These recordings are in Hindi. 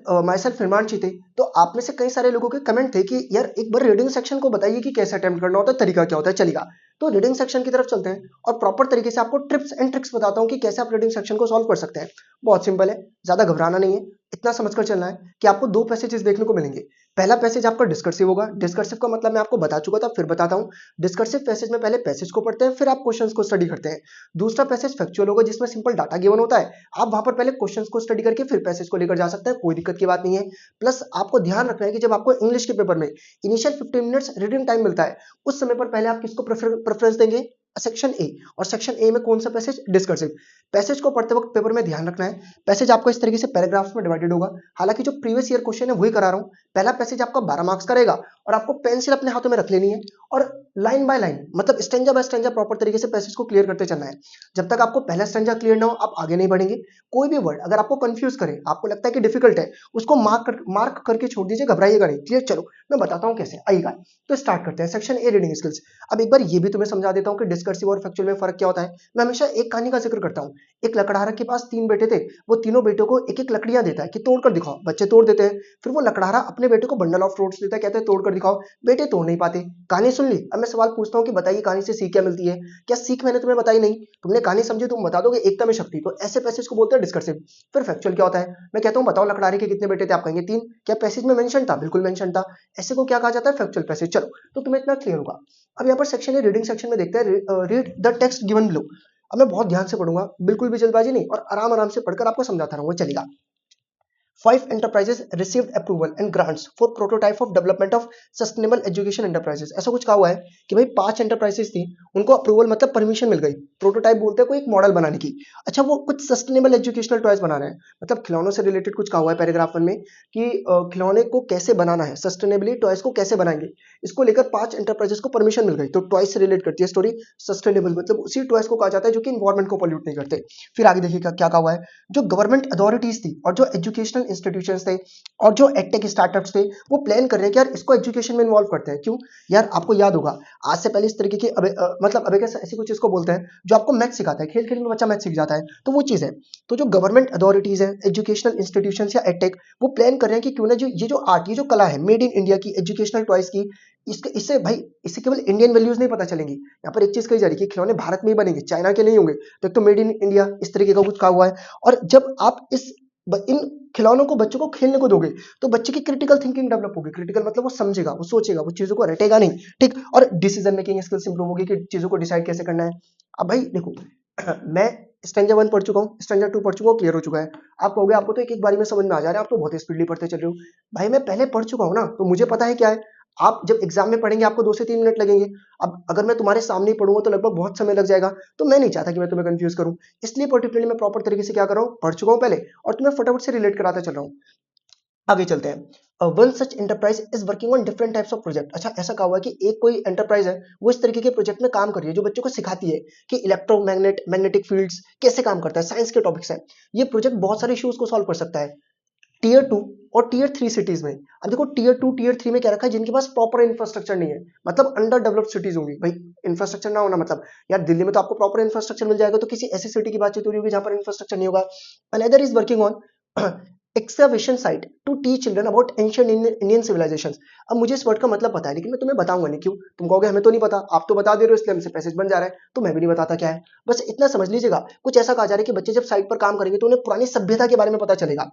माई सेल्फ निर्माण चीते, तो आप में से कई सारे लोगों के कमेंट थे कि यार एक बार रीडिंग सेक्शन को बताइए कि कैसे अटेम्प्ट करना होता है, तरीका क्या होता है। चलेगा, तो रीडिंग सेक्शन की तरफ चलते हैं और प्रॉपर तरीके से आपको ट्रिप्स एंड ट्रिक्स बताता हूं कि कैसे आप रीडिंग सेक्शन को सॉल्व कर सकते हैं। बहुत सिंपल है, ज्यादा घबराना नहीं है, इतना समझकर चलना है कि आपको दो पैसेजेस देखने को मिलेंगे। पहला पैसेज आपका डिस्कर्सिव होगा। डिस्कर्सिव का मतलब मैं आपको बता चुका था, फिर बताता हूं। डिस्कर्सिव पैसेज में पहले पैसेज को पढ़ते हैं, फिर आप क्वेश्चंस को स्टडी करते हैं। दूसरा पैसेज फैक्चुअल होगा, जिसमें सिंपल डाटा गिवन होता है। आप वहां पर पहले क्वेश्चंस को स्टडी करके फिर पैसेज को लेकर जा सकते हैं, कोई दिक्कत की बात नहीं है। प्लस आपको ध्यान रखना है कि जब आपको इंग्लिश के पेपर में इनिशियल 15 मिनट्स रीडिंग टाइम मिलता है, उस समय पर पहले आप किसको प्रेफरेंस देंगे? Section A. और सेक्शन ए में कौन सा पैसेज? डिस्कर्सिव। पैसेज को पढ़ते वक्त पेपर में ध्यान रखना है, पैसेज आपको इस तरीके से पैराग्राफ्स में डिवाइडेड होगा। हालांकि जो प्रीवियस ईयर क्वेश्चन है वही करा रहा हूं। पहला पैसेज आपका 12 मार्क्स का रहेगा और आपको पेंसिल अपने हाथों में रख लेनी है और लाइन बाय लाइन, मतलब स्टेंजा बाय स्टेंजा प्रॉपर तरीके से पैसेज को क्लियर करते चलना है। जब तक आपको पहला स्टेंजा क्लियर ना हो, आप आगे नहीं बढ़ेंगे। कोई भी वर्ड अगर आपको कंफ्यूज करे, आपको लगता है कि डिफिकल्ट है, उसको मार्क करके छोड़ दीजिए, घबराइएगा नहीं। क्लियर? चलो मैं बताता हूं कैसे, आइएगा। तो स्टार्ट करते हैं सेक्शन ए, रीडिंग स्किल्स। अब एक बार ये भी तुम्हें समझा देता हूं कि डिस्कर्सिव और फैक्चुअल में फर्क क्या होता है। मैं हमेशा एक कहानी का जिक्र करता हूं। एक लकड़हारा के पास 3 बेटे थे। वो तीनों बेटों को एक एक लकड़ियां देता है कि तोड़ कर दिखाओ। बच्चे तोड़ देते हैं। फिर वो लकड़हारा अपने बेटे को बंडल ऑफ फ्रूट्स देता है, कहते हैं तोड़ कर दिखाओ। बेटे तोड़ नहीं पाते। कहानी सुन ली। अब मैं सवाल पूछता हूं कि बताइए कहानी से सीख क्या मिलती है? क्या सीख मैंने तुम्हें बताई नहीं? तुमने कहानी समझी, तुम बता दोगे एकता में शक्ति। तो ऐसे पैसेज को बोलते हैं डिस्कर्सिव। फिर फैक्चुअल क्या होता है? मैं कहता हूं बताओ लकड़हारे के कितने बेटे थे? आप कहेंगे 3। क्या पैसेज में मेंशन था? बिल्कुल मेंशन था। ऐसे को क्या कहा जाता है? Factual passage. चलो, तो तुम्हें इतना क्लियर होगा। अब यहाँ पर सेक्शन है, रीडिंग सेक्शन में देखते हैं read the text given below. अब मैं बहुत ध्यान से पढ़ूंगा, बिल्कुल भी जल्दबाजी नहीं, और आराम आराम से पढ़कर आपको समझाता रहूंगा। चलेगा। 5 enterprises received approval and grants for prototype of development of sustainable education enterprises। ऐसा कुछ कहा हुआ है कि भाई 5 enterprises थी, उनको अप्रूवल मतलब परमिशन मिल गई। प्रोटोटाइप बोलते हैं कोई एक मॉडल बनाने की। अच्छा, वो कुछ सस्टेनेबल एजुकेशनल टॉयज बना रहे हैं, मतलब खिलौनों से रिलेटेड कुछ कहा हुआ है पैराग्राफ 1 में कि खिलौने को कैसे बनाना है, सस्टेनेबली टॉयज को कैसे बनाएंगे, इसको लेकर 5 एंटरप्राइजेस को परमिशन मिल गई। तो टॉयज से रिलेट करती है स्टोरी। सस्टेनेबल मतलब उसी टॉयज को कहा जाता है जो कि इन्वायरमेंट को पॉल्यूट नहीं करते। फिर आगे देखिएगा क्या कहा हुआ है। जो गवर्नमेंट अथॉरिटीज थी और जो एजुकेशनल इंस्टीट्यूशंस थे और जो एडटेक स्टार्टअप्स थे, वो प्लान कर रहे हैं कि यार इसको एजुकेशन में इन्वॉल्व करते हैं। क्यों? यार आपको याद होगा, आज से पहले इस तरीके की मतलब अबेकस ऐसी कुछ इसको बोलते हैं जो आपको मैथ सिखाता है। खेल खेल में बच्चा मैथ सीख जाता है, तो वो चीज है। तो जो गवर्नमेंट अथॉरिटीज है, एजुकेशनल इंस्टीट्यूशंस या एडटेक, वो प्लान कर रहे हैं कि क्यों ना जो ये जो आर्ट, ये जो कला है मेड इन इंडिया की, एजुकेशनल टॉयज की, इससे भाई इससे केवल इंडियन वैल्यूज नहीं पता चलेंगी। यहाँ पर एक चीज कही जा रही है कि खिलौने भारत में ही बनेंगे, चाइना के नहीं होंगे। तो एक तो मेड इन इंडिया इस तरीके का कुछ कहा हुआ है। और जब आप इन खिलौनों को बच्चों को खेलने को दोगे, तो बच्चे की क्रिटिकल थिंकिंग डेवलप होगी। क्रिटिकल मतलब वो समझेगा, वो सोचेगा, वो चीजों को रटेगा नहीं। ठीक। और डिसीजन मेकिंग स्किल्स इंप्रूव होगी कि चीजों को डिसाइड कैसे करना है। अब भाई देखो, मैं स्टैंजा 1 पढ़ चुका हूँ, स्टैंजा 2 पढ़ चुका हूँ, क्लियर हो चुका है। आप कहोगे आपको तो एक एक बारी में समझ में आ जा रहा है, आप तो बहुत स्पीडली पढ़ते चल रहे हो। भाई मैं पहले पढ़ चुका हूँ ना, तो मुझे पता है क्या है। आप जब एग्जाम में पढ़ेंगे आपको 2 से 3 मिनट लगेंगे। अब अगर मैं तुम्हारे सामने ही पढ़ूंगा तो लगभग बहुत समय लग जाएगा। तो मैं नहीं चाहता कि मैं तुम्हें कंफ्यूज करूं, इसलिए पर्टिकुलरली मैं प्रॉपर तरीके से क्या कर रहा हूं, पढ़ चुका हूं पहले और तुम्हें फटाफट से रिलेट कराता चल रहा हूं। आगे चलते हैं। One such enterprise is working on different types of project. अच्छा, ऐसा कहा हुआ है कि एक कोई एंटरप्राइज है, वो इस तरीके के प्रोजेक्ट में काम कर रही है जो बच्चों को सिखाती है कि मैग्नेटिक फील्ड्स कैसे काम करता है। साइंस के टॉपिक्स है। ये प्रोजेक्ट बहुत सारे इश्यूज को सॉल्व कर सकता है टीयर 2 और टीयर 3 सिटीज में। अब देखो टीयर 2 टीयर 3 में क्या रखा है, जिनके पास प्रॉपर इंफ्रास्ट्रक्चर नहीं है, मतलब अंडर डेवलप्ड सिटीज होंगी। भाई इंफ्रास्ट्रक्चर ना होना मतलब, यार दिल्ली में तो आपको प्रॉपर इंफ्रास्ट्रक्चर मिल जाएगा, तो किसी ऐसी सिटी की बातचीत हो रही होगी जहां पर इंफ्रास्ट्रक्चर नहीं होगा। Another is working on excavation site to teach children about ancient Indian civilisations. अब मुझे इस वर्ड का मतलब पता है, लेकिन मैं तुम्हें बताऊंगा नहीं। क्यों? तुम कहोगे हमें तो नहीं पता, आप तो बता दे रहे हो इसलिए हमसे पैसेज बन जा रहा है, तो मैं भी नहीं बताता क्या है। बस इतना समझ लीजिएगा, कुछ ऐसा कहा जा रहा है कि बच्चे जब साइट पर काम करेंगे तो उन्हें पुरानी सभ्यता के बारे में पता चलेगा।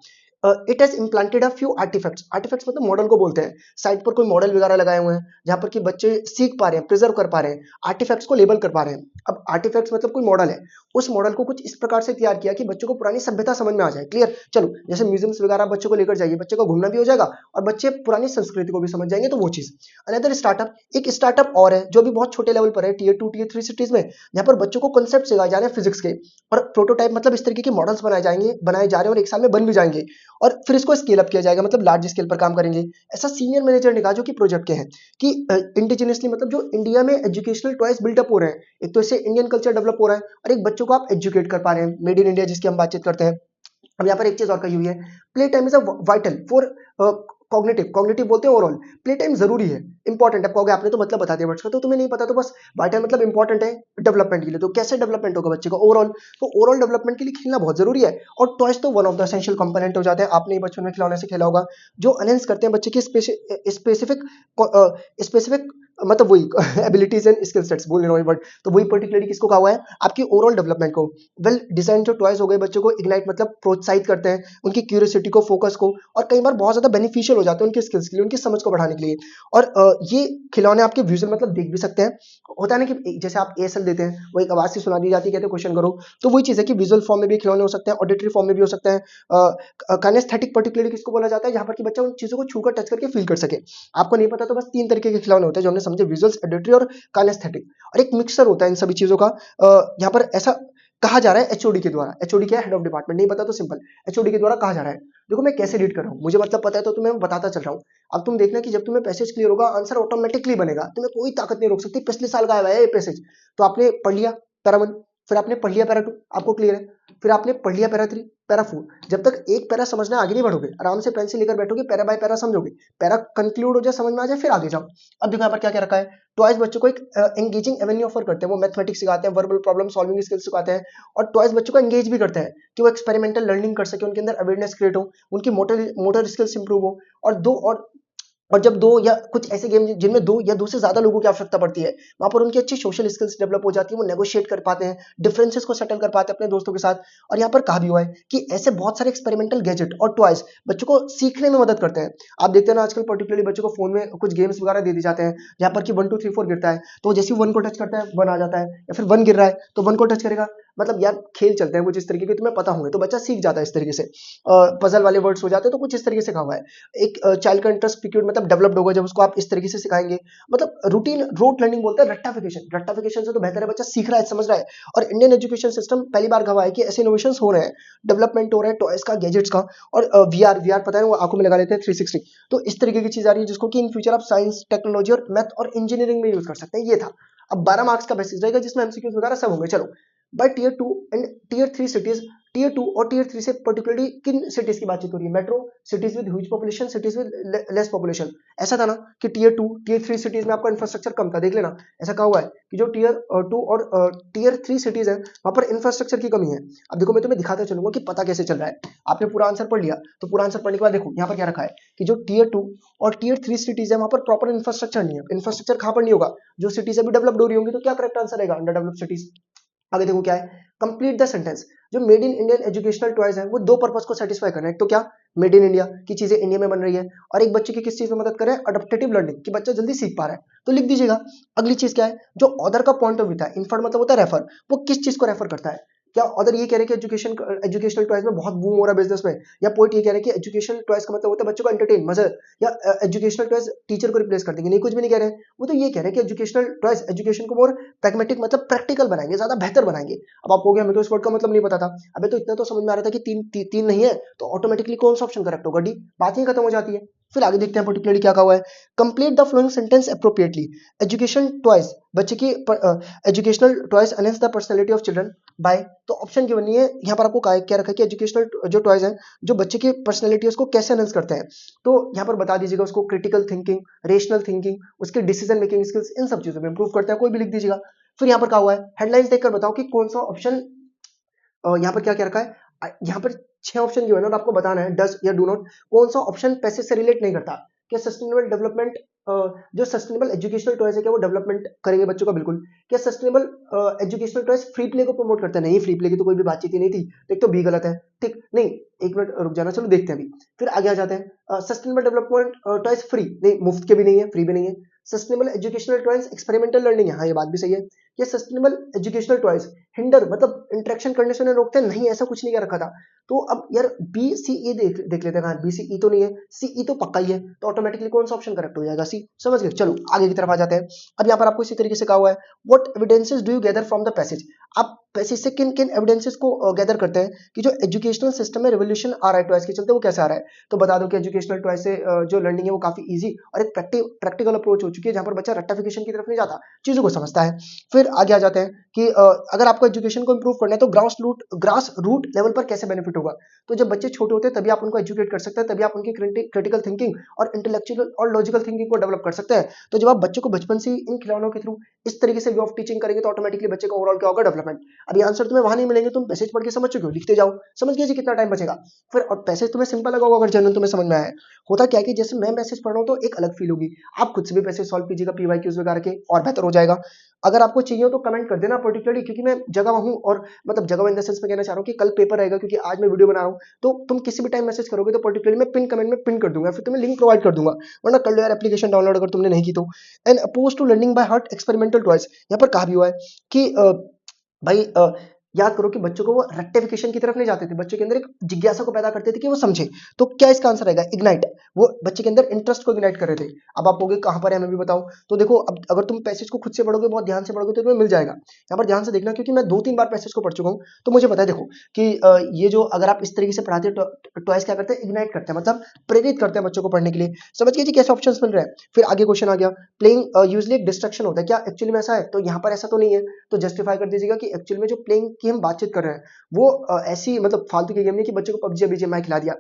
It has implanted a few artefacts. Artefacts मतलब मॉडल को बोलते हैं। साइट पर कोई मॉडल वगैरह लगाए हुए हैं जहां पर कि बच्चे सीख पा रहे हैं, प्रिजर्व कर पा रहे हैं, आर्टिफैक्ट्स को लेबल कर पा रहे हैं। अब आर्टिफैक्ट्स मतलब कोई मॉडल है, उस मॉडल को कुछ इस प्रकार से तैयार किया कि बच्चों को पुरानी सभ्यता समझ में आ जाए। क्लियर? चलो, जैसे म्यूजियम्स वगैरह बच्चों को लेकर जाइए, बच्चे का घूमना भी हो जाएगा और बच्चे पुरानी संस्कृति को भी समझ जाएंगे, तो वो चीज। अनदर स्टार्टअप, एक स्टार्टअप और है जो भी बहुत छोटे लेवल पर है, टीयर 2 टीयर 3 सिटीज में, जहां पर बच्चों को कॉन्सेप्ट सिखाए जा रहे हैं फिजिक्स के, और प्रोटोटाइप मतलब इस तरीके के मॉडल्स बनाए जा रहे हैं और एक साल में बन भी जाएंगे, और फिर इसको स्केल अप किया जाएगा, मतलब लार्ज स्केल पर काम करेंगे। ऐसा सीनियर मैनेजर ने कहा जो कि प्रोजेक्ट के हैं कि इंडिजिनियसली मतलब जो इंडिया में एजुकेशनल टॉयज बिल्डअप हो रहे हैं, एक तो इससे इंडियन कल्चर डेवलप हो रहा है और एक बच्चों को आप एजुकेट कर पा रहे हैं, मेड इन इंडिया जिसकी हम बातचीत करते हैं। अब यहाँ पर एक चीज और कही हुई है, play time is a vital for cognitive, cognitive बोलते हैं ओवरऑल। प्ले टाइम जरूरी है, इंपॉर्टेंट है। कहोगे आपने तो मतलब बता दिया वर्ड्स का, तो तुम्हें नहीं पता तो बस बाय टाइम मतलब इंपॉर्टेंट है डेवलपमेंट के लिए। तो कैसे डेवलपमेंट होगा बच्चे का ओवरऑल, तो ओवरऑल डेवलपमेंट के लिए खेलना बहुत जरूरी है। और टॉयज तो one of the essential component हो जाते हैं। आपने बचपन में खिलौने से खेला होगा, जो एनहेंस करते हैं बच्चे की स्पेसिफिक स्पेसिफिक मतलब वही एबिलिटीज एंड स्किल सेट्स, बोल रहा हूँ वर्ड, तो वही पर्टिकुलरली किसको कहा हुआ है, आपकी ओवरऑल डेवलपमेंट को। वेल डिजाइन जो टॉयज हो गए बच्चों को इग्नाइट मतलब प्रोत्साहित करते हैं उनकी क्यूरियोसिटी को, फोकस को, और कई बार बहुत ज्यादा बेनिफिशियल हो जाते हैं उनके स्किल्स के लिए, उनकी समझ को बढ़ाने के लिए। और ये खिलौने आपके विजुअल मतलब देख भी सकते हैं। होता है ना कि जैसे आप एएसएल देते हैं, वो एक आवाज से सुना दी जाती है, कहते हैं क्वेश्चन करो, तो वही चीज है कि विजुअल फॉर्म में भी खिलौने हो सकते हैं, ऑडिटरी फॉर्म में भी हो सकते हैं। काइनेस्थेटिक पर्टिकुलरली किसको बोला जाता है, जहां पर कि बच्चा उन चीजों को छूकर टच करके फील कर सके। आपको नहीं पता तो बस 3 तरीके के खिलौने होते हैं जो हमने समझे, विजुअल्स, ऑडिटरी और काइनेस्थेटिक। और एक मिक्सर होता है इन सभी चीजों का। यहाँ पर ऐसा कहा जा रहा है एचओडी के द्वारा, एचओडी क्या है, हेड ऑफ डिपार्टमेंट, नहीं पता तो सिंपल, एचओडी के द्वारा कहा जा रहा है। देखो मैं कैसे रीड कर रहा हूँ, मुझे मतलब पता है तो तुम्हें बताता चल रहा हूँ। अब तुम देखना कि जब तुम्हें पैसेज क्लियर होगा, आंसर ऑटोमेटिकली बनेगा, तुम्हें कोई ताकत नहीं रोक सकती। पिछले साल का आया है ये पैसेज, तो आपने पढ़ लिया पैरा 1, फिर आपने पढ़ लिया पैरा 2, आपको क्लियर है, फिर आपने पढ़ लिया पैरा 3, पैरा 4। जब तक एक पैरा समझना आगे नहीं बढ़ोगे, आराम से पेंसिल लेकर बैठोगे, पैरा बाय पैरा समझोगे, पैरा कंक्लूड हो जाए, समझ में आ जाए, फिर आगे जाओ। अब देखो यहाँ पर क्या क्या रखा है। टॉयज बच्चों को एक एंगेजिंग एवेन्यू ऑफर करते हैं, वो मैथमेटिक्स सिखाते हैं, वर्बल प्रॉब्लम सॉल्विंग स्किल्स सिखाते हैं, और टॉयज बच्चों को एंगेज भी करते हैं कि वो एक्सपेरिमेंटल लर्निंग कर सके, उनके अंदर अवेयरनेस क्रिएट हो, उनकी मोटर स्किल्स इंप्रूव हो। और जब दो या कुछ ऐसे गेम जिनमें दो या दो से ज्यादा लोगों की आवश्यकता पड़ती है, वहां पर उनकी अच्छी सोशल स्किल्स डेवलप हो जाती है, वो नेगोशिएट कर पाते हैं, डिफरेंसेस को सेटल कर पाते हैं अपने दोस्तों के साथ। और यहाँ पर कहा भी हुआ है कि ऐसे बहुत सारे एक्सपेरिमेंटल गैजेट और टॉयज बच्चों को सीखने में मदद करते हैं। आप देखते हैं ना आजकल पर्टिकुलरली बच्चों को फोन में कुछ गेम्स वगैरह दे दी जाते हैं, जहाँ पर कि 1 2 3 4 गिरता है, तो जैसे 1 को टच करता है 1 आ जाता है, या फिर 1 गिर रहा है तो 1 को टच करेगा। मतलब यार खेल चलते हैं कुछ इस तरीके के, तुम्हें पता होंगे, तो बच्चा सीख जाता है इस तरीके से। पजल वाले वर्ड्स हो जाते हैं, तो कुछ इस तरीके से कहा हुआ है। एक चाइल्ड का इंटरेस्ट पिक्यूड मतलब डेवलप्ड होगा जब उसको आप इस तरीके से सिखाएंगे। मतलब रूटीन रोट लर्निंग बोलते हैं, रट्टाफिकेशन, रट्टाफिकेशन से तो बेहतर है बच्चा सीख रहा है, समझ रहा है। और इंडियन एजुकेशन सिस्टम पहली बार गवाह है कि ऐसे इनोवेशंस हो रहे हैं, डेवलपमेंट हो रहा है टॉयज का, गैजेट्स का। और वीआर वीआर पता है वो आंखों में लगा लेते हैं 360, तो इस तरीके की चीज आ रही है जिसको कि इन फ्यूचर आप साइंस, टेक्नोलॉजी और मैथ और इंजीनियरिंग में यूज कर सकते हैं। ये था। अब 12 मार्क्स का बेसिस रहेगा जिसमें एमसीक्यूज वगैरह सब होंगे। चलो by tier 2 and tier 3 cities, tier 2 और टीयर 3 से पर्टिकुलरली किन सिटीज की बातचीत हो रही है, metro cities with huge population, cities with less population. ऐसा था ना कि टीयर 2 टीयर 3 सिटीज में आपका इंफ्रास्ट्रक्चर कम था, देख लेना। ऐसा कहा हुआ है कि जो टीयर 2 और टीयर 3 सिटीज है वहां पर इंफ्रास्ट्रक्चर की कमी है। अब देखो मैं तुम्हें दिखाता चलूंगा कि पता कैसे चल रहा है। आपने पूरा आंसर पढ़ लिया, तो पूरा आंसर पढ़ने के बाद देखो यहाँ पर क्या रखा है कि जो टीयर 2 और टीयर 3 सिटीज है वहां पर प्रॉपर इंफ्रास्ट्रक्चर नहीं है। इंफ्रास्ट्रक्चर कहां पर नहीं होगा, जो सिटीज अभी डेवलप्ड हो रही होंगी, तो क्या करेक्ट आंसर रहेगा, अंडर डेवलप्ड सिटीज। आगे देखो क्या है, कंप्लीट द सेंटेंस। जो made in Indian educational toys है वो दो पर्पस को सेटिस्फाई कर रहे हैं। एक तो क्या, मेड इन इंडिया की चीजें इंडिया में बन रही है, और एक बच्चे की किस चीज में मदद कर रहे हैं, अडप्टेटिव लर्निंग, कि बच्चा जल्दी सीख पा रहा है, तो लिख दीजिएगा। अगली चीज क्या है, जो ऑथर का पॉइंट ऑफ व्यू था, इन्फर मतलब होता है रेफर, वो किस चीज को रेफर करता है। क्या ऑथर ये कह रहे हैं कि एजुकेशनल टॉयज में बहुत बूम हो रहा है बिजनेस में, या पोइट ये कह रहे हैं कि एजुकेशनल टॉयज का मतलब होता है बच्चों को एंटरटेन, मजा, या एजुकेशनल टॉयज टीचर को रिप्लेस कर देंगे, नहीं कुछ भी नहीं कह रहे हैं। वो तो ये कह रहे हैं कि एजुकेशनल टॉयज एजुकेशन को मोर प्रैग्मेटिक मतलब प्रैक्टिकल बनाएंगे, ज्यादा बेहतर बनाएंगे। अब आप हो गया, हमें तो इस वर्ड का मतलब नहीं पता था, अबे तो इतना तो समझ में आ रहा था कि तीन नहीं है, तो ऑटोमेटिकली कौन सा ऑप्शन करेक्ट होगा, डी। बात ही खत्म हो जाती है। फिर आगे देखते हैं पर्टिकुलरली क्या कहा हुआ है, complete the following sentence appropriately. Education toys बच्चे की educational toys enhance the personality of children by, तो ऑप्शन की बनी है यहाँ पर आपको क्या रखा है कि एजुकेशनल जो टॉयज हैं जो बच्चे की पर्सनालिटी उसको कैसे एनहेंस करते हैं। तो यहाँ पर बता दीजिएगा उसको क्रिटिकल थिंकिंग, रेशनल थिंकिंग, उसके डिसीजन मेकिंग स्किल्स, इन सब चीजों में इंप्रूव करते हैं, कोई भी लिख दीजिएगा। फिर यहाँ पर कहा हुआ है, हेडलाइंस देखकर बताओ कि कौन सा ऑप्शन, यहाँ पर क्या क्या रखा है, यहाँ पर 6 ऑप्शन गिवन है और आपको बताना है डज या डू नॉट, कौन सा ऑप्शन पैसे से रिलेट नहीं करता। क्या सस्टेनेबल डेवलपमेंट, जो सस्टेनेबल एजुकेशनल टॉयज है क्या वो डेवलपमेंट करेंगे बच्चों का, बिल्कुल। क्या sustainable educational toys free play को प्रमोट करते हैं, नहीं, फ्री प्ले की तो कोई भी बातचीत ही नहीं थी, एक तो बी गलत है, ठीक नहीं। एक मिनट रुक जाना, चलो देखते हैं अभी। फिर आगे आ जाते हैं, सस्टेनेबल डेवलपमेंट टॉयज फ्री नहीं, मुफ्त के भी नहीं है, फ्री भी नहीं है। Sustainable educational toys experimental learning है, हाँ ये बात भी सही है। ये सस्टेनेबल एजुकेशनल टॉयज हिंडर मतलब इंटरेक्शन करने से उन्हें रोकते हैं, नहीं ऐसा कुछ नहीं कर रखा था। तो अब यार बी सी ई देख लेते हैं, बी सी ई तो नहीं है, सी ई तो पक्का ही है, तो ऑटोमेटिकली कौन सा ऑप्शन करेक्ट हो जाएगा, सी। समझ गए, चलो आगे की तरफ आ जाते हैं। अब यहाँ पर आपको इसी तरीके से कहा हुआ है, what evidences do you gather from the passage. आप पैसेज से किन किन एविडेंसेस को गैदर करते हैं कि जो एजुकेशनल सिस्टम में रिवोल्यूशन आ रहा है टॉयज के चलते, वो कैसे आ रहा है। तो बता दो कि एजुकेशनल टॉयज से जो लर्निंग है वो काफी ईजी और एक प्रैक्टिकल अप्रोच हो चुकी है, जहां पर बच्चा रट्टाफिकेशन की तरफ नहीं जाता, चीजों को समझता है। फिर आगे आ जाते हैं कि अगर आपको आपको एजुकेशन को इंप्रूव करना है तो ग्रास रूट लेवल पर कैसे बेनिफिट होगा। तो जब बच्चे छोटे होते हैं तभी आप उनको एजुकेट कर सकते हैं, तभी आप उनकी क्रिटिकल थिंकिंग और इंटेलेक्चुअल और लॉजिकल थिंकिंग को डेवलप कर सकते हैं। तो जब आप बच्चों को बचपन से इन खिलौनों के थ्रू इस तरीके से वे ऑफ टीचिंग करेंगे तो ऑटोमेटिकली बच्चे का ओवरऑल क्या होगा, डेवलपमेंट। अभी आंसर तुम्हें वहां नहीं मिलेंगे, तुम पैसेज पढ़ के समझ चुके हो, लिखते जाओ, समझ गए जी कितना टाइम बचेगा फिर। और पैसेज तुम्हें सिंपल लगा होगा अगर जनरल तुम्हें समझ में आया है। होता क्या है कि जैसे मैं मैसेज पढ़ रहा हूँ तो एक अलग फील होगी, आप खुद से भी पैसेज सॉल्व कीजिएगा पीवाईक्यूज वगैरह के, और बेहतर हो जाएगा। अगर आपको चाहिए हो तो कमेंट कर देना पर्टिकुलरली, क्योंकि मैं जगह हूँ, और मतलब जगह इन द सेंस में कहना चाह रहा हूँ कि कल पेपर रहेगा, क्योंकि आज मैं वीडियो बना रहा हूँ, तो तुम किसी भी टाइम मैसेज करोगे तो पर्टिकुलरली मैं पिन कमेंट में पिन कर दूंगा, फिर तुम्हें लिंक प्रोवाइड कर दूंगा, वरना कर लो यार एप्लीकेशन डाउनलोड अगर तुमने नहीं की तो। And opposed to learning by heart experimental toys, यहाँ पर कहा भी हुआ है कि भाई याद करो कि बच्चों को वो रेक्टिफिकेशन की तरफ नहीं जाते थे, बच्चों के अंदर एक जिज्ञासा को पैदा करते थे कि वो समझे। तो क्या इसका आंसर आएगा, इग्नाइट। वो बच्चे के अंदर इंटरेस्ट को इग्नाइट कर रहे थे। अब आप कहोगे कहां पर है, मैं भी बताऊं। तो देखो, अब अगर तुम पैसेज को खुद से पढ़ोगे, बहुत ध्यान से पढ़ोगे तो तुम्हें मिल जाएगा। यहाँ पर ध्यान से देखना, क्योंकि मैं 2-3 बार पैसेज को पढ़ चुका हूँ, तो मुझे पता है देखो कि ये जो अगर आप इस तरीके से पढ़ाते हो, टॉयज क्या करते हैं, इग्नाइट करते हैं, मतलब प्रेरित करते हैं बच्चों को पढ़ने के लिए। समझ गए जी कैसे ऑप्शंस मिल रहे हैं। फिर आगे क्वेश्चन आ गया, प्लेइंग यूजली एक डिस्ट्रक्शन होता है, क्या एक्चुअली में ऐसा है, तो यहाँ पर ऐसा तो नहीं है। तो जस्टिफाई कर दीजिएगा कि एक्चुअल में जो प्लेइंग की हम बातचीत कर रहे हैं वो ऐसी मतलब फालतू की गेम नहीं कि बच्चों को पबजी बीजीएमआई खिला दिया।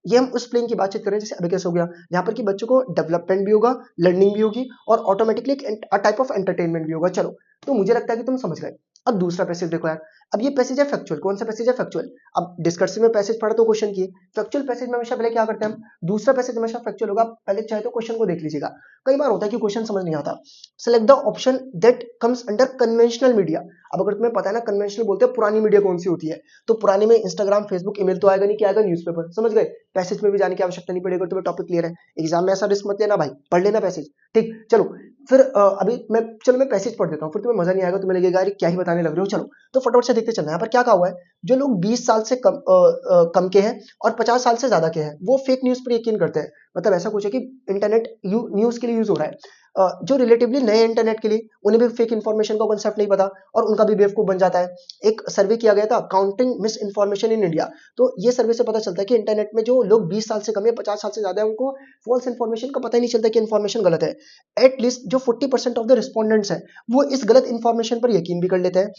ये हम उस प्लेइंग की बातचीत कर रहे हैं जैसे अभी कैसे हो गया, यहाँ पर कि बच्चों को डेवलपमेंट भी होगा, लर्निंग भी होगी, और ऑटोमेटिकली एक टाइप ऑफ एंटरटेनमेंट भी होगा। चलो, तो मुझे लगता है कि तुम समझ गए। अब दूसरा पैसेज देखो यार, अब ये पैसेज है फैक्चुअल। कौन सा पैसेज है, फैक्चुअल। अब डिस्कर्सिव में पैसेज पढ़ा तो क्वेश्चन की, फैक्चुअल पैसेज में हमेशा पहले क्या करते हैं हम, दूसरा पैसेज हमेशा फैक्चुअल होगा, पहले चाहे तो क्वेश्चन को देख लीजिएगा। कई बार होता है कि क्वेश्चन समझ नहीं आता, select the option that comes under conventional media. अब अगर तुम्हें पता है ना कन्वेंशनल बोलते हैं पुरानी मीडिया कौन सी होती है, तो पुरानी में इंस्टाग्राम, फेसबुक, ईमेल तो आएगा नहीं, क्या आएगा, न्यूज़पेपर। समझ गए, पैसेज में भी जाने की आवश्यकता नहीं पड़ेगी, तुम्हें टॉपिक क्लियर है। एग्जाम में ऐसा रिस्क मत लेना भाई, पढ़ लेना पैसेज, ठीक। चलो फिर अभी मैं पैसेज पढ़ देता हूँ, फिर तुम्हें मजा नहीं आएगा, तुम्हें लगेगा यार क्या ही बताने लग रहे हो। चलो तो फटाफट से देखते चलना। यहाँ पर क्या कहा हुआ है, जो लोग 20 साल से कम के हैं और 50 साल से ज्यादा के हैं, वो फेक न्यूज पर यकीन करते हैं। मतलब ऐसा कुछ है कि इंटरनेट न्यूज के लिए यूज हो रहा है। जो रिलेटिवली नए इंटरनेट के लिए, उन्हें भी फेक इन्फॉर्मेशन का कॉन्सेप्ट नहीं पता, और उनका भी बेवकूफ बन जाता है। एक सर्वे किया गया था, counting miss information in India. तो ये सर्वे से पता चलता है कि इंटरनेट में जो लोग 20 साल से कम है, 50 साल से ज्यादा है, उनको फॉल्स इन्फॉर्मेशन का पता ही नहीं चलता कि इन्फॉर्मेशन गलत है। एटलीस्ट जो 40% ऑफ द रिस्पॉन्डेंट्स है, वो इस गलत इन्फॉर्मेशन पर यकीन भी कर लेते हैं।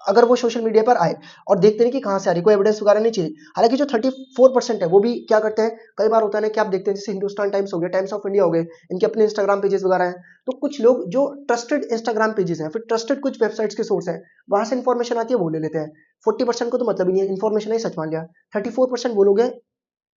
अगर वो सोशल मीडिया पर आए और देखते हैं कि कहाँ से आ रही, कोई एविडेंस वगैरह नहीं चाहिए। हालांकि जो 34% है वो भी क्या करते हैं, कई बार होता है ना कि आप देखते हैं जैसे हिंदुस्तान टाइम्स हो गया, टाइम्स ऑफ इंडिया हो गए, इनके अपने इंस्टाग्राम पेजेस वगैरह हैं। तो कुछ लोग जो ट्रस्टेड इंस्टाग्राम पेजेस हैं, फिर ट्रस्टेड कुछ वेबसाइट्स के सोर्स हैं, वहां से इन्फॉर्मेशन आती है, वो ले लेते हैं। 40% को तो मतलब ही नहीं है, इन्फॉर्मेशन नहीं सच मान लिया। 34% वो लोग हैं,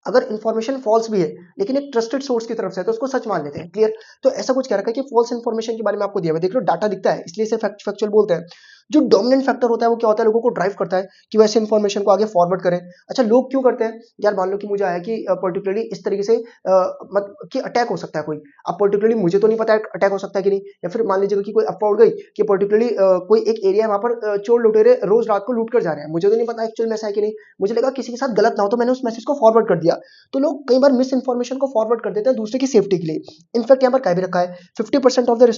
अगर इन्फॉर्मेशन फॉल्स भी है लेकिन एक ट्रस्टेड सोर्स की तरफ से है तो उसको सच मान लेते हैं। क्लियर। तो ऐसा कुछ कह रखा है कि फॉल्स इन्फॉर्मेशन के बारे में आपको दिया हुआ है, देख लो डाटा दिखता है, इसलिए इसे फैक्चुअल बोलते हैं। जो डोमिनेंट फैक्टर होता है वो क्या होता है, लोगों को ड्राइव करता है कि वैसे इन्फॉर्मेशन को आगे फॉरवर्ड करें। अच्छा, लोग क्यों करते हैं यार, मान लो कि मुझे आया कि पर्टिकुलरली इस तरीके से कि अटैक हो सकता है कोई। अब पर्टिकुलरली मुझे तो नहीं पता अटैक हो सकता है कि नहीं, या फिर मान लीजिए कि कोई अफवाह उड़ गई कि पर्टिकुलरली कोई एक एरिया है, वहां पर चोर लुटेरे रोज रात को लूट कर जा रहे हैं, मुझे तो नहीं पता एक्चुअल में ऐसा है कि नहीं, मुझे लगा किसी के साथ गलत ना हो तो मैंने उस मैसेज को फॉरवर्ड कर दिया। तो लोग कई बार मिस इन्फॉर्मेशन को फॉरवर्ड कर देते हैं दूसरे की सेफ्टी के लिए। इनफैक्ट यहाँ पर कह भी रखा है 50% ऑफ द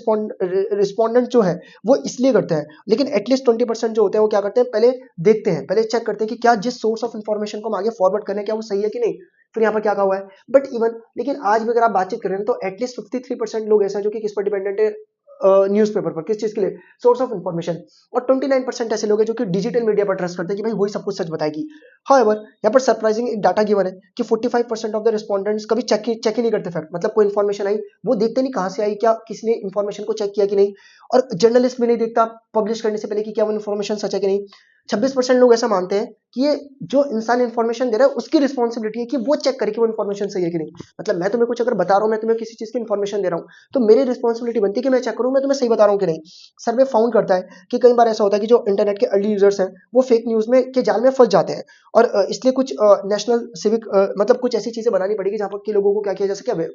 रिस्पॉन्डेंट जो है वो इसलिए करते हैं, लेकिन एटलीस्ट 20% जो होते हैं वो क्या करते हैं, पहले देखते हैं, पहले चेक करते हैं कि क्या जिस सोर्स ऑफ इन्फॉर्मेशन को हम आगे फॉरवर्ड करें क्या वो सही है कि नहीं। फिर यहाँ पर क्या कहा हुआ है, बट इवन लेकिन आज भी अगर आप बातचीत करें तो एटलीस्ट 53% लोग ऐसे हैं जो कि किस पर डिपेंडेंट है, न्यूज़पेपर पर। किस चीज के लिए, सोर्स ऑफ इन्फॉर्मेशन। और 29% ऐसे लोग हैं जो कि डिजिटल मीडिया पर ट्रस्ट करते हैं कि भाई वही सब कुछ सच बताएगी। हाउएवर यहाँ पर सरप्राइजिंग एक डाटा गिवन है कि 45% ऑफ द रिस्पॉन्डेंट्स कभी चेक ही नहीं करते फैक्ट, मतलब कोई इन्फॉर्मेशन आई वो देखते नहीं कहाँ से आई, क्या किसी ने इन्फॉर्मेशन को चेक किया कि नहीं। और जर्नलिस्ट भी नहीं देखता पब्लिश करने से पहले कि क्या वो इन्फॉर्मेशन सच है कि नहीं। 26% लोग ऐसा मानते हैं कि ये जो इंसान इन्फॉर्मेशन दे रहा है उसकी रिस्पॉन्सिबिलिटी है कि वो चेक करे कि वो इन्फॉर्मेशन सही है कि नहीं। मतलब मैं तुम्हें कुछ अगर बता रहा हूँ, मैं तुम्हें किसी चीज की इन्फॉर्मेशन दे रहा हूँ, तो मेरी रिस्पॉन्सिबिलिटी बनती है कि मैं चेक करूँ मैं तुम्हें सही बता रहा हूँ कि नहीं। सर्वे फाउंड करता है कि कई बार ऐसा होता है कि जो इंटरनेट के अर्ली यूजर्स हैं वो फेक न्यूज में के जाल में फंस जाते हैं, और इसलिए कुछ नेशनल सिविक मतलब कुछ ऐसी चीजें बनानी पड़ेगी जहां पर कि लोगों को क्या किया जा सके। अब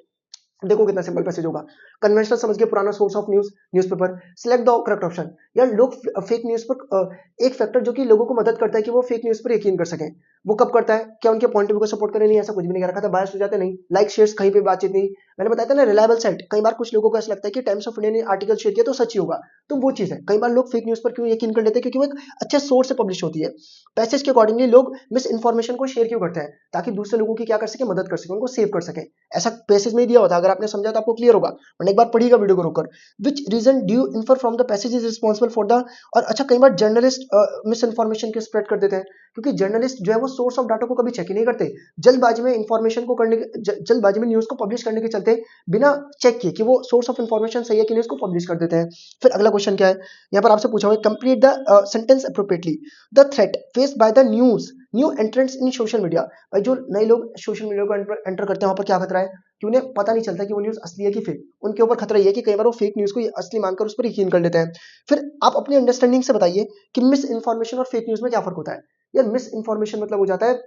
देखो कितना सिंपल पैसेज होगा, कन्वेंशनल समझ के पुराना source of newspaper, select the correct option. यार लोग फेक न्यूज पर एक फैक्टर जो कि लोगों को मदद करता है कि वो फेक न्यूज पर यकीन कर सकें, वो कब करता है? क्या उनके पॉइंट ऑफ व्यू को सपोर्ट करे? नहीं, ऐसा कुछ भी नहीं कर रखा था। बायस हो जाते नहीं, लाइक शेयर्स कहीं पे बातचीत नहीं। मैंने बताया था ना रिलायबल साइट, कई बार कुछ लोगों को ऐसा लगता है कि टाइम्स ऑफ इंडिया ने आर्टिकल शेयर किया तो सच ही होगा, तो वो चीज है। कई बार लोग फेक न्यूज पर क्यों यकीन कर लेते हैं? क्योंकि वो एक अच्छे सोर्स से पब्लिश होती है। पैसेज के अकॉर्डिंगली लोग मिस इन्फॉर्मेशन को शेयर क्यों करते हैं? ताकि दूसरे लोगों की क्या कर सके, मदद कर सके, उनको सेव कर सके। ऐसा पैसेज में दिया होता, अगर आपने समझा तो आपको क्लियर होगा, वरना एक बार पढ़िएगा वीडियो को रोककर। Which reason do you infer from the passage is responsible for the. और अच्छा, कई बार जर्नलिस्ट मिस इन्फॉर्मेशन के स्प्रेड कर देते हैं, क्योंकि जर्नलिस्ट जो है वो सोर्स ऑफ डाटा को कभी चेक ही नहीं करते। जल्दबाजी में इंफॉर्मेशन को करने के जल्दबाजी में न्यूज को पब्लिश करने के चलते बिना चेक किए कि वो सोर्स ऑफ इंफॉर्मेशन सही है कि नहीं, उसको पब्लिश कर देते हैं। फिर अगला क्वेश्चन क्या है, यहाँ पर आपसे पूछा हुआ है, complete the sentence appropriately. The threat faced by the new entrants in social media. भाई जो नए लोग सोशल मीडिया को एंटर करते हैं, वहां पर क्या खतरा है कि उन्हें पता नहीं चलता कि वो न्यूज असली है कि फेक। उनके ऊपर खतरा ये है कि कई बार वो फेक न्यूज को असली मानकर उस पर यकीन कर लेते हैं। फिर आप अपनी अंडरस्टैंडिंग से बताइए कि मिस इन्फॉर्मेशन और फेक न्यूज में क्या फर्क होता है? यार मिस इन्फॉर्मेशन मतलब हो जाता है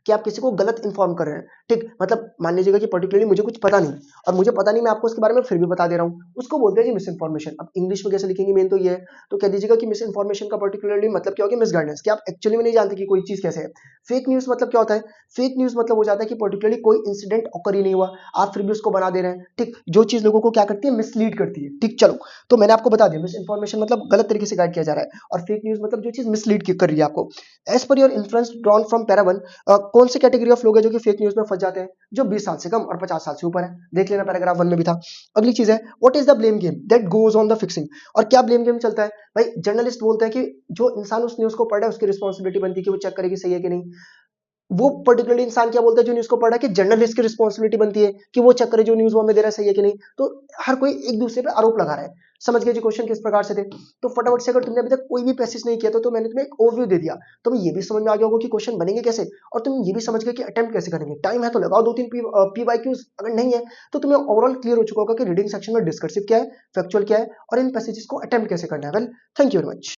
कि आप किसी को गलत इन्फॉर्म कर रहे हैं। ठीक, मतलब मान लीजिएगा कि पर्टिकुलरली मुझे कुछ पता नहीं, और मुझे पता नहीं, मैं आपको उसके बारे में फिर भी बता दे रहा हूँ, उसको बोलते हैं जी मिस इन्फॉर्मेशन। अब इंग्लिश में कैसे लिखेंगे, मेन तो ये है। तो कह दीजिएगा कि मिस इन्फॉर्मेशन का पर्टिकुलरली मतलब क्या होगा, मिस गाइडेंस, कि आप एक्चुअली में नहीं जानते कि कोई चीज कैसे है। फेक न्यूज मतलब क्या होता है? फेक न्यूज मतलब हो जाता है कि पर्टिकुलरली कोई इंसिडेंट ऑकर ही नहीं हुआ, आप फिर भी उसको बना दे रहे हैं। ठीक, जो चीज लोगों को क्या करती है, मिसलीड करती है। ठीक, चलो, तो मैंने आपको बता दिया मिस इन्फॉर्मेशन मतलब गलत तरीके से गाइड किया जा रहा है, और फेक न्यूज मतलब जो चीज मिसलीड कर रही है आपको। As per your influence drawn from para 1, कौन से कैटेगरी ऑफ लोग हैं जो कि फेक न्यूज में फंस जाते हैं? जो 20 साल से कम और 50 साल से ऊपर है। देख लेना, पैराग्राफ 1 में भी था। अगली चीज है, what is the blame game that goes on the fixing. और क्या ब्लेम गेम चलता है? भाई जर्नलिस्ट बोलते हैं कि जो इंसान उस न्यूज को पढ़ रहा है उसकी रिस्पॉन्सिबिलिटी बनती है कि वो चेक करे कि सही है कि नहीं। वो पर्टिकुलरली इंसान क्या बोलता है जो न्यूज को पढ़ रहा है, कि जर्नलिस्ट की रिस्पॉन्सिबिलिटी बनती है कि वो चेक करे जो न्यूज वो हमें दे रहा है सही है कि नहीं। तो हर कोई एक दूसरे पे आरोप लगा रहा है। समझ गए जी क्वेश्चन किस प्रकार से थे? तो फटाफट से, अगर तुमने अभी तक कोई भी पैसेज नहीं किया तो मैंने तुम्हें एक ओवरव्यू दे दिया, तुम्हें ये भी समझ में आ गया होगा कि क्वेश्चन बनेंगे कैसे, और तुम ये भी समझ गए कि अटेम्प्ट कैसे करेंगे। टाइम है तो लगाओ 2-3 PYQs, अगर नहीं है तो तुम्हें ओवरऑल क्लियर हो चुका होगा कि रीडिंग सेक्शन में डिस्कर्सिव क्या है, फैक्चुअल क्या है, और इन पैसेजेस को अटेम्प्ट कैसे करना है। Well, thank you very much.